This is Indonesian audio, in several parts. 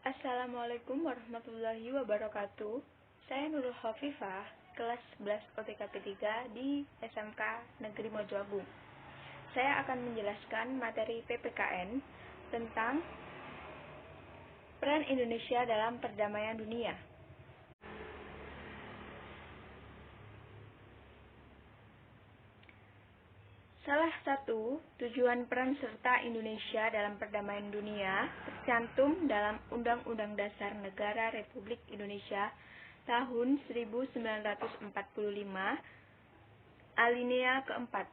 Assalamualaikum warahmatullahi wabarakatuh. Saya Nurul Khafifah, kelas 11 OTKP 3 di SMK Negeri Mojoagung. Saya akan menjelaskan materi PPKN tentang peran Indonesia dalam perdamaian dunia. Salah satu tujuan peran serta Indonesia dalam perdamaian dunia tercantum dalam Undang-Undang Dasar Negara Republik Indonesia tahun 1945 alinea keempat,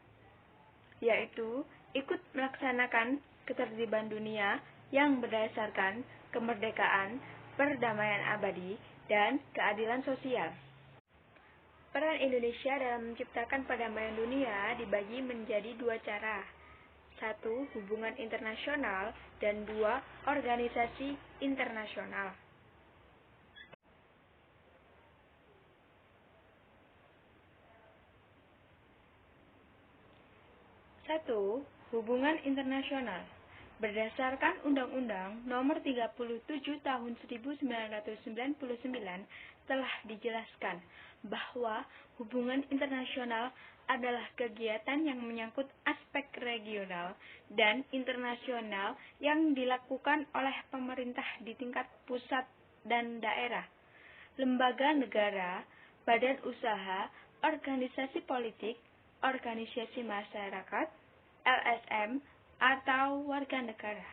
yaitu ikut melaksanakan ketertiban dunia yang berdasarkan kemerdekaan, perdamaian abadi, dan keadilan sosial. Peran Indonesia dalam menciptakan perdamaian dunia dibagi menjadi dua cara. 1. Hubungan internasional, dan 2. Organisasi internasional. Satu, hubungan internasional. Berdasarkan Undang-Undang Nomor 37 Tahun 1999 telah dijelaskan bahwa hubungan internasional adalah kegiatan yang menyangkut aspek regional dan internasional yang dilakukan oleh pemerintah di tingkat pusat dan daerah, lembaga negara, badan usaha, organisasi politik, organisasi masyarakat, LSM, atau warga negara.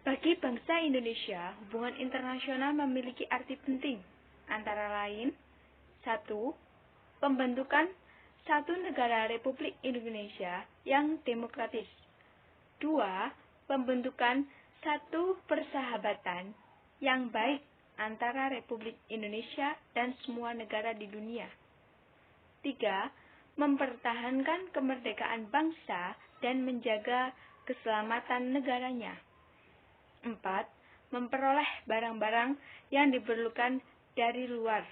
Bagi bangsa Indonesia, hubungan internasional memiliki arti penting, antara lain: 1. Pembentukan satu negara Republik Indonesia yang demokratis. 2. Pembentukan satu persahabatan yang baik antara Republik Indonesia dan semua negara di dunia. 3. Mempertahankan kemerdekaan bangsa dan menjaga keselamatan negaranya. 4. Memperoleh barang-barang yang diperlukan dari luar.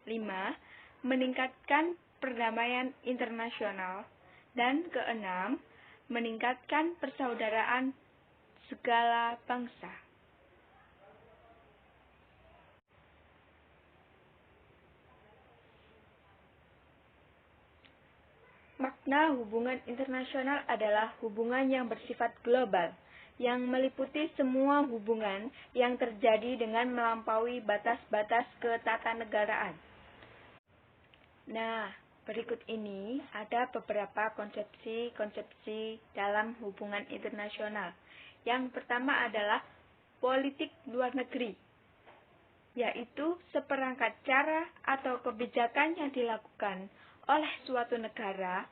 5. Meningkatkan perdamaian internasional. Dan keenam, meningkatkan persaudaraan segala bangsa. Makna hubungan internasional adalah hubungan yang bersifat global, yang meliputi semua hubungan yang terjadi dengan melampaui batas-batas ketatanegaraan. Nah, berikut ini ada beberapa konsepsi dalam hubungan internasional. Yang pertama adalah politik luar negeri, yaitu seperangkat cara atau kebijakan yang dilakukan oleh suatu negara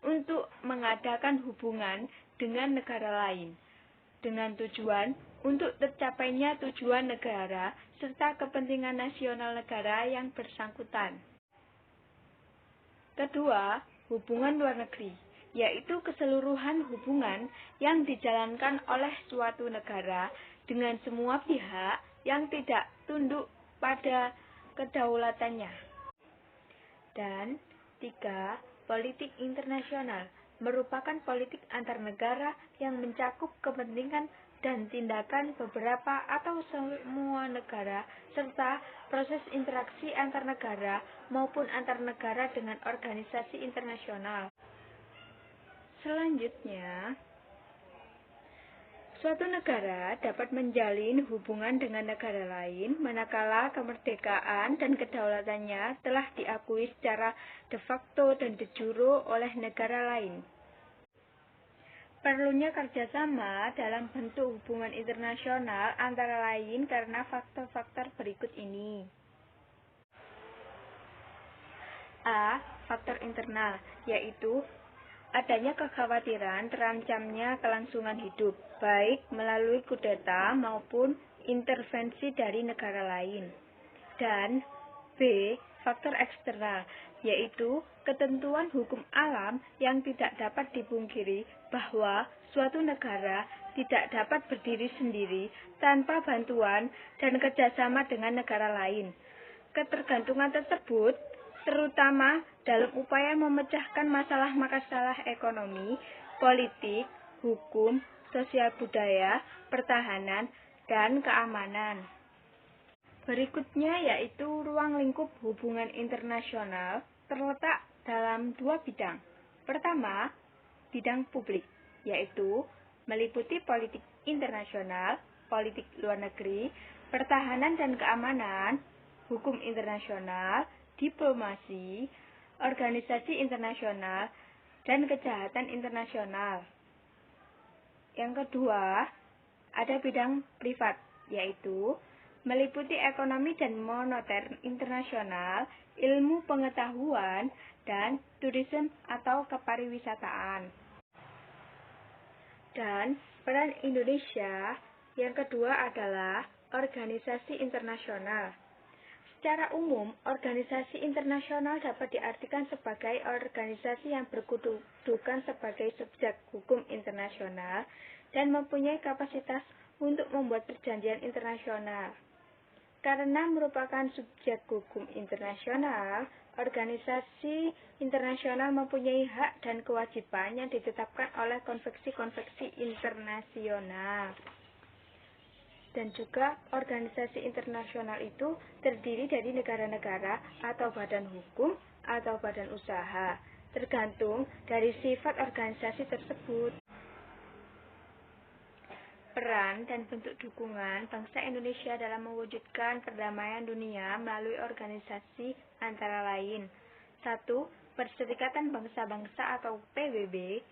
untuk mengadakan hubungan dengan negara lain, dengan tujuan untuk tercapainya tujuan negara serta kepentingan nasional negara yang bersangkutan. Kedua, hubungan luar negeri, yaitu keseluruhan hubungan yang dijalankan oleh suatu negara dengan semua pihak yang tidak tunduk pada kedaulatannya. Dan 3. Politik internasional merupakan politik antar negara yang mencakup kepentingan dan tindakan beberapa atau semua negara, serta proses interaksi antar negara maupun antar negara dengan organisasi internasional. Selanjutnya, suatu negara dapat menjalin hubungan dengan negara lain manakala kemerdekaan dan kedaulatannya telah diakui secara de facto dan de jure oleh negara lain. Perlunya kerjasama dalam bentuk hubungan internasional antara lain karena faktor-faktor berikut ini. A. Faktor internal, yaitu adanya kekhawatiran terancamnya kelangsungan hidup, baik melalui kudeta maupun intervensi dari negara lain. Dan B. Faktor eksternal, yaitu ketentuan hukum alam yang tidak dapat dipungkiri bahwa suatu negara tidak dapat berdiri sendiri tanpa bantuan dan kerjasama dengan negara lain. Ketergantungan tersebut terutama dalam upaya memecahkan masalah-masalah ekonomi, politik, hukum, sosial budaya, pertahanan, dan keamanan. Berikutnya yaitu ruang lingkup hubungan internasional terletak dalam dua bidang. Pertama, bidang publik, yaitu meliputi politik internasional, politik luar negeri, pertahanan dan keamanan, hukum internasional, diplomasi, organisasi internasional, dan kejahatan internasional. Yang kedua, ada bidang privat, yaitu meliputi ekonomi dan moneter internasional, ilmu pengetahuan, dan tourism atau kepariwisataan. Dan peran Indonesia yang kedua adalah organisasi internasional. Secara umum, organisasi internasional dapat diartikan sebagai organisasi yang berkedudukan sebagai subjek hukum internasional dan mempunyai kapasitas untuk membuat perjanjian internasional. Karena merupakan subjek hukum internasional, organisasi internasional mempunyai hak dan kewajiban yang ditetapkan oleh konvensi-konvensi internasional. Dan juga organisasi internasional itu terdiri dari negara-negara atau badan hukum atau badan usaha, tergantung dari sifat organisasi tersebut. Peran dan bentuk dukungan bangsa Indonesia dalam mewujudkan perdamaian dunia melalui organisasi antara lain: 1. Perserikatan Bangsa-Bangsa atau PBB.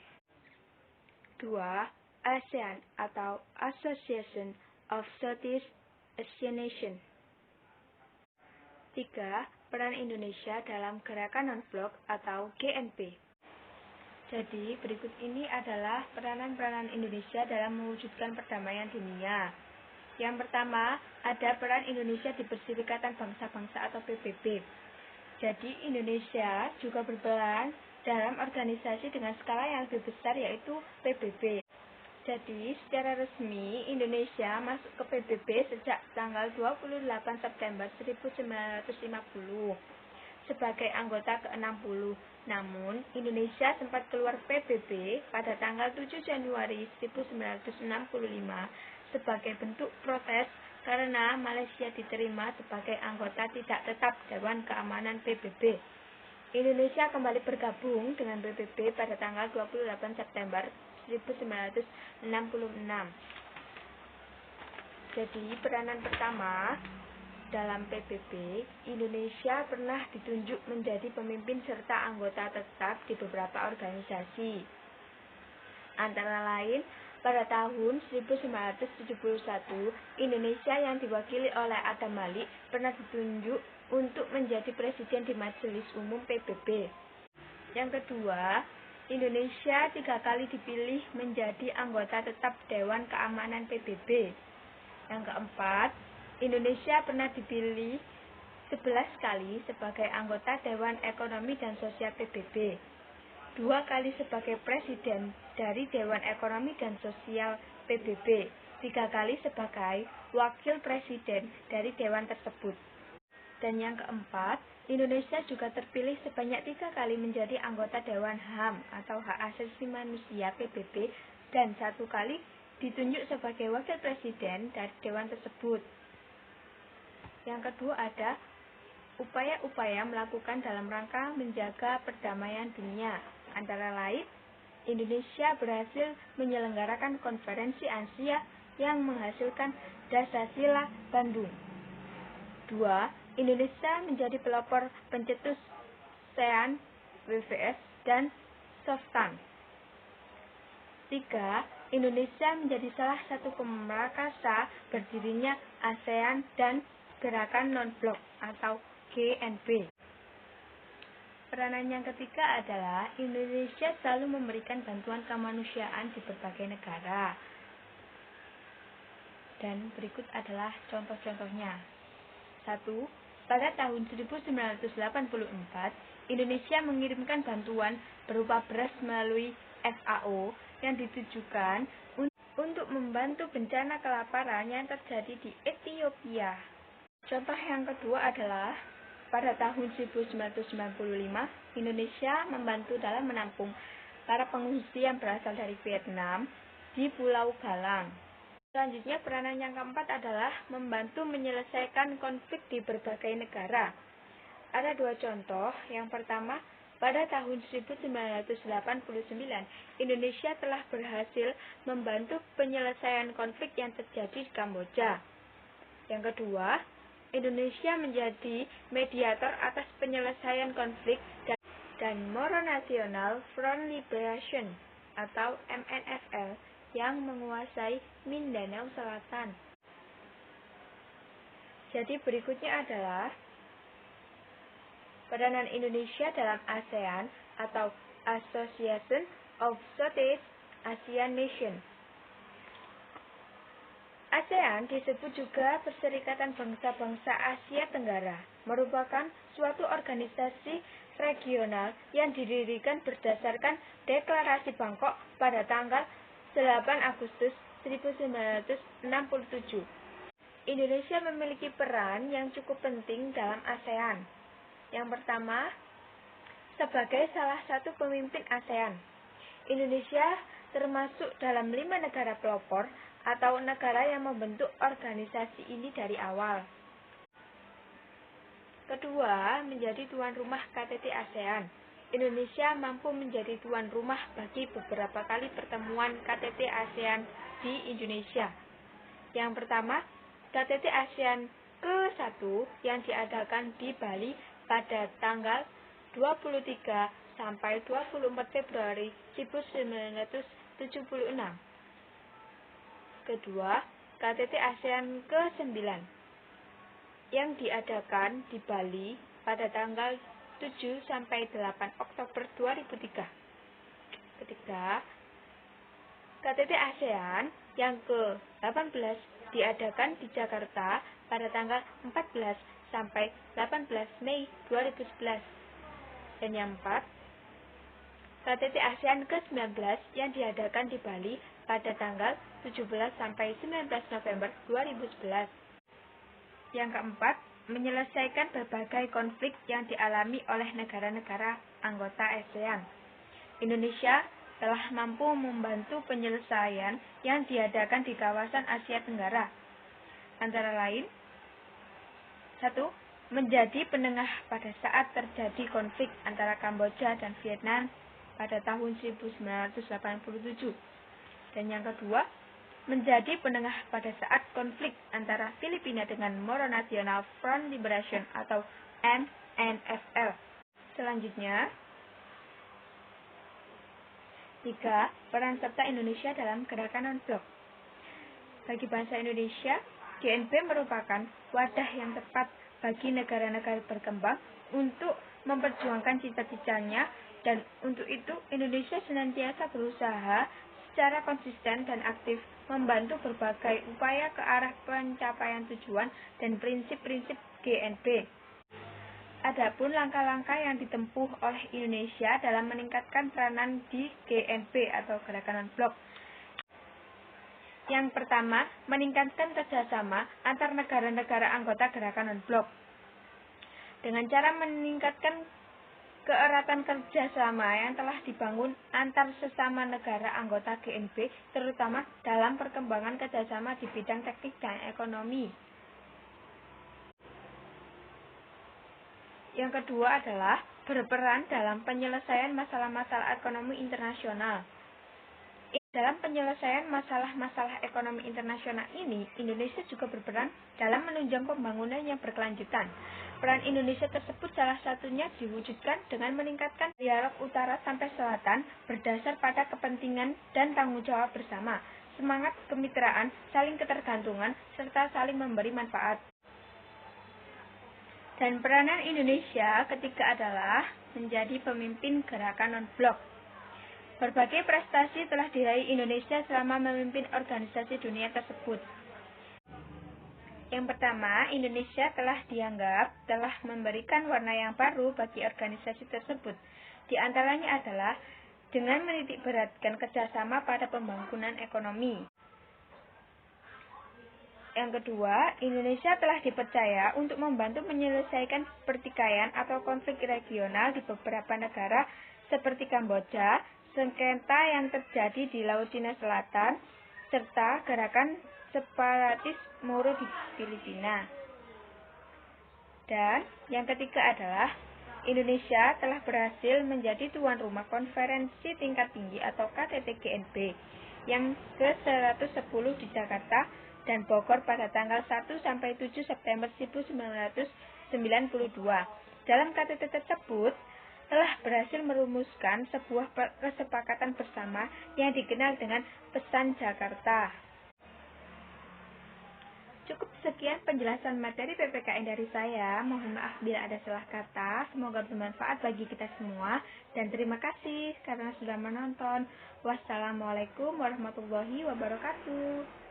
2. ASEAN atau Association of Southeast Asian Nations. 3. Peran Indonesia dalam Gerakan Non-Blok atau GNP. Jadi, berikut ini adalah peranan-peranan Indonesia dalam mewujudkan perdamaian dunia. Yang pertama, ada peran Indonesia di Perserikatan Bangsa-Bangsa atau PBB. Jadi, Indonesia juga berperan dalam organisasi dengan skala yang lebih besar, yaitu PBB. Jadi, secara resmi, Indonesia masuk ke PBB sejak tanggal 28 September 1950. Sebagai anggota ke-60. Namun, Indonesia sempat keluar PBB pada tanggal 7 Januari 1965 sebagai bentuk protes karena Malaysia diterima sebagai anggota tidak tetap Dewan Keamanan PBB. Indonesia kembali bergabung dengan PBB pada tanggal 28 September 1966. Jadi, peranan pertama dalam PBB, Indonesia pernah ditunjuk menjadi pemimpin serta anggota tetap di beberapa organisasi. Antara lain, pada tahun 1971, Indonesia yang diwakili oleh Adam Malik pernah ditunjuk untuk menjadi presiden di Majelis Umum PBB. Yang kedua, Indonesia 3 kali dipilih menjadi anggota tetap Dewan Keamanan PBB. Yang keempat, Indonesia pernah dipilih 11 kali sebagai anggota Dewan Ekonomi dan Sosial PBB, 2 kali sebagai presiden dari Dewan Ekonomi dan Sosial PBB, 3 kali sebagai wakil presiden dari Dewan tersebut. Dan yang keempat, Indonesia juga terpilih sebanyak 3 kali menjadi anggota Dewan HAM atau Hak Asasi Manusia PBB dan 1 kali ditunjuk sebagai wakil presiden dari Dewan tersebut. Yang kedua ada upaya-upaya melakukan dalam rangka menjaga perdamaian dunia. Antara lain, Indonesia berhasil menyelenggarakan konferensi Asia yang menghasilkan Dasar-Sila Bandung. 2. Indonesia menjadi pelopor pencetus ASEAN, WWF, dan SOFTAN. 3. Indonesia menjadi salah satu pemerakasa berdirinya ASEAN dan Gerakan Non-Blok atau GNP. Peranan yang ketiga adalah Indonesia selalu memberikan bantuan kemanusiaan di berbagai negara. Dan berikut adalah contoh-contohnya. 1. Pada tahun 1984, Indonesia mengirimkan bantuan berupa beras melalui FAO yang ditujukan untuk membantu bencana kelaparan yang terjadi di Ethiopia. Contoh yang kedua adalah pada tahun 1995, Indonesia membantu dalam menampung para pengungsi yang berasal dari Vietnam di Pulau Galang. Selanjutnya, peranan yang keempat adalah membantu menyelesaikan konflik di berbagai negara. Ada dua contoh. Yang pertama, pada tahun 1989, Indonesia telah berhasil membantu penyelesaian konflik yang terjadi di Kamboja. Yang kedua, Indonesia menjadi mediator atas penyelesaian konflik dan Moro National Front Liberation atau MNFL yang menguasai Mindanao Selatan. Jadi berikutnya adalah peranan Indonesia dalam ASEAN atau Association of Southeast Asian Nations. ASEAN disebut juga Perserikatan Bangsa-Bangsa Asia Tenggara, merupakan suatu organisasi regional yang didirikan berdasarkan Deklarasi Bangkok pada tanggal 8 Agustus 1967. Indonesia memiliki peran yang cukup penting dalam ASEAN. Yang pertama, sebagai salah satu pemimpin ASEAN, Indonesia termasuk dalam 5 negara pelopor atau negara yang membentuk organisasi ini dari awal. Kedua, menjadi tuan rumah KTT ASEAN. Indonesia mampu menjadi tuan rumah bagi beberapa kali pertemuan KTT ASEAN di Indonesia. Yang pertama, KTT ASEAN ke-1 yang diadakan di Bali pada tanggal 23 sampai 24 Februari 1976. Kedua, KTT ASEAN ke-9 yang diadakan di Bali pada tanggal 7 sampai 8 Oktober 2003. Ketiga, KTT ASEAN yang ke-18 diadakan di Jakarta pada tanggal 14 sampai 18 Mei 2011. Dan yang keempat, KTT ASEAN ke-19 yang diadakan di Bali pada tanggal 17 sampai 19 November 2011. Yang keempat, menyelesaikan berbagai konflik yang dialami oleh negara-negara anggota ASEAN. Indonesia telah mampu membantu penyelesaian yang diadakan di kawasan Asia Tenggara. Antara lain, 1. Menjadi penengah pada saat terjadi konflik antara Kamboja dan Vietnam pada tahun 1987. Dan yang kedua, menjadi penengah pada saat konflik antara Filipina dengan Moro National Front Liberation atau MNFL. Selanjutnya, 3. Peran serta Indonesia dalam gerakan non-blok. Bagi bangsa Indonesia, GNB merupakan wadah yang tepat bagi negara-negara berkembang untuk memperjuangkan cita-citanya, dan untuk itu Indonesia senantiasa berusaha secara konsisten dan aktif membantu berbagai upaya ke arah pencapaian tujuan dan prinsip-prinsip GNB. Adapun langkah-langkah yang ditempuh oleh Indonesia dalam meningkatkan peranan di GNB atau Gerakan Non-Blok. Yang pertama, meningkatkan kerjasama antar negara-negara anggota Gerakan Non-Blok. Dengan cara meningkatkan keeratan kerjasama yang telah dibangun antar sesama negara anggota GNB, terutama dalam perkembangan kerjasama di bidang teknik dan ekonomi. Yang kedua adalah berperan dalam penyelesaian masalah-masalah ekonomi internasional. Dalam penyelesaian masalah-masalah ekonomi internasional ini, Indonesia juga berperan dalam menunjang pembangunan yang berkelanjutan. Peran Indonesia tersebut salah satunya diwujudkan dengan meningkatkan dialog utara sampai selatan berdasar pada kepentingan dan tanggung jawab bersama, semangat kemitraan, saling ketergantungan, serta saling memberi manfaat. Dan peranan Indonesia ketiga adalah menjadi pemimpin Gerakan Non-Blok. Berbagai prestasi telah diraih Indonesia selama memimpin organisasi dunia tersebut. Yang pertama, Indonesia telah dianggap telah memberikan warna yang baru bagi organisasi tersebut. Di antaranya adalah dengan menitik beratkan kerjasama pada pembangunan ekonomi. Yang kedua, Indonesia telah dipercaya untuk membantu menyelesaikan pertikaian atau konflik regional di beberapa negara seperti Kamboja, sengketa yang terjadi di Laut Cina Selatan, serta gerakan separatis Moro di Filipina. Dan yang ketiga adalah Indonesia telah berhasil menjadi tuan rumah konferensi tingkat tinggi atau KTT-GNB yang ke-110 di Jakarta dan Bogor pada tanggal 1 sampai 7 September 1992. Dalam KTT tersebut telah berhasil merumuskan sebuah kesepakatan bersama yang dikenal dengan Pesan Jakarta. Cukup sekian penjelasan materi PPKN dari saya. Mohon maaf bila ada salah kata. Semoga bermanfaat bagi kita semua. Dan terima kasih karena sudah menonton. Wassalamualaikum warahmatullahi wabarakatuh.